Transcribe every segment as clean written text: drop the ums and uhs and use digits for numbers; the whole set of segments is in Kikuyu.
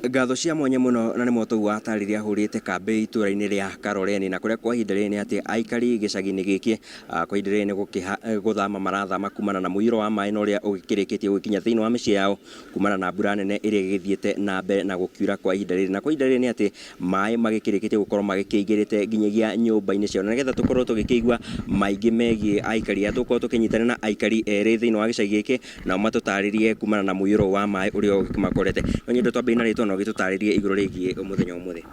Ngatho cia mwanya muno na nĩ motu watarĩria hũrĩte kambĩ itũra-inĩ rĩa Karoreni na kũrĩa kwa ihinda rĩrĩ nĩ atĩ aikari gĩcagi-inĩ gĩkĩ kwa ihinda rĩrĩ nĩ gũthama marathama kumana na mũiyũro wa maĩ na ũrĩa ũgĩkĩrĩkĩtie gũkinya thĩinĩ wa mĩciĩ yao kumana na mbura nene ĩrĩa ĩgĩthiĩte na mbere na gũkiura kwa ihinda rĩrĩ. Na kwa ihinda rĩrĩ nĩ atĩ maĩ magĩkĩrĩkĩtie gũkorwo magĩkĩingĩrĩte nginyagia nyũmba-inĩ ciao, na nĩgetha tũkorwo tũgĩkĩigua maingĩ megiĩ aikari aya tũkorwo tũkĩnyitana na aikari erĩ thĩinĩ wa gĩcagi gĩkĩ nao matũtarĩrie kumana na mũiyũro wa maĩ ũrĩa ũgĩmakorete. No nyende twambie na rĩtwa na ũgĩtũtarĩrie igũrũ rĩgiĩ mũthenya ũmũthĩ.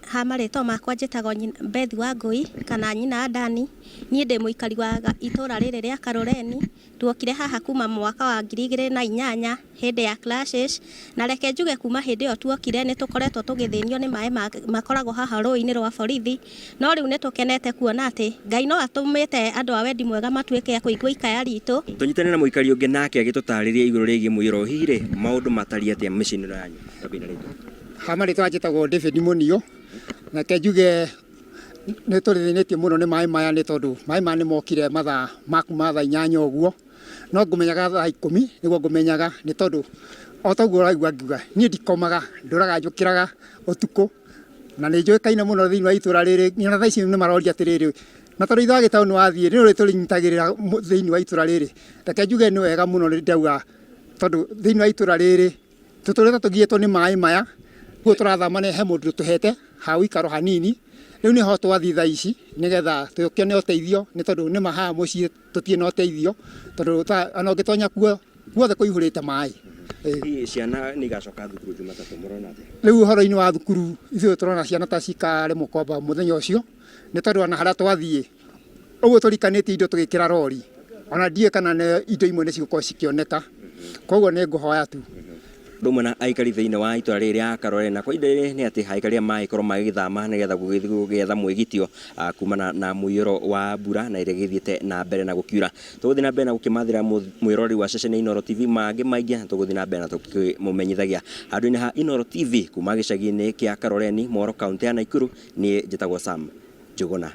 Ha marĩtwa makwa njĩtagwo Beth Wangui kana nyina Adani. Niĩ ndĩ mũikari wa itũra rĩrĩ rĩa Karoreni. Tuokire haha kuma mwaka wa 2008 hĩndĩ ya clashes, na reke njuge kuma hĩndĩ ĩyo tuokire nĩ tũkoretwo tũgĩthĩnio nĩ maĩ makoragwo haha rũĩ-inĩ rwa borithi, no rĩu nĩ tũkenete kuona atĩ Ngai no atũmĩte andũ a wendi mwega matuĩke a kũigua ikaya ritũ. Tũnyitane na mũikari ũngĩ nake agĩtũtarĩria igũrũ rĩgiĩ mũiyũro. Hihi rĩ maũndũ matariĩ atĩa mĩciĩ-inĩ yanyu? Ha marĩtwa njĩtagwo David Mũnio, na reke njuge nĩ tũrĩthĩnĩtio mũno nĩ maĩ maya nĩ tondũ maĩ maya nĩ mokire mathaa makuma thaa 8 ũguo, no ngũmenyaga thaa 10 nĩguo ngũmenyaga, nĩ tondũ o taguo ũraigua ngiuga niĩ ndikomaga, ndũraga njũkĩraga ũtukũ na nĩ njũĩkaine mũno thĩinĩ wa itũra rĩrĩ. Nyona thaa ici nĩ maroria atĩrĩrĩ, na tondũ ithuĩ agĩtaũ nĩ wathiĩ nĩ tũrĩnyitagĩrĩra thĩinĩ wa itũra rĩrĩ. Reke njuge nĩ wega mũno nĩ ndauga tondũ thĩinĩ wa itũra rĩrĩ tũtũrĩte tũgiĩtwo nĩ maĩ maya, kuo tũrathama he mũndũ tũhete ha ũikaro hanini. Rĩu nĩ ho twathiĩ thaa ici nĩgetha tũkĩone ũteithio, nĩ tondũ nĩ mahaha mũciĩ tũtirĩ na ũteithio tondũ ona ũngĩtonya kuo guothe kũihũrĩte maĩ. Ciana nĩ igacoka thukuru Jumatatũ, mũrona atĩa? Rĩu ũhoro-inĩ wa thukuru ithuĩ tũrona ciana ta cikaremwo kwamba mũthenya ũcio, nĩ tondũ ona harĩa twathiĩ ũguo tũrikanĩtie indo tũgĩkĩra rori, ona ndiĩ kana indo imwe nĩ cigũkorwo cikĩoneka, koguo nĩ ngũhoya tu. Rũmwe na aikari thĩinĩ wa itũra rĩrĩ rĩa Karoreni, na kwa ihinda rĩrĩ nĩ atĩ aikari magĩkorwo magĩgĩthama nĩgetha gũgĩetha mwĩgitio kumana na mũiyũro wa mbura na ĩrĩa ĩgĩthiĩte na mbere na gũkiura. Tũgũthiĩ na mbere na gũkĩmathĩra mwĩrori wa ceceni ya Inooro TV mangĩ maingĩ, na tũgũthiĩ na mbere na tũkĩmũmenyithagia handũ-inĩ ha Inooro TV kuma gĩcagi-inĩ kĩa Karoreni, Moro, kaũntĩ ya Naikuru. Niĩ njĩtagwo Sam Njũgũna.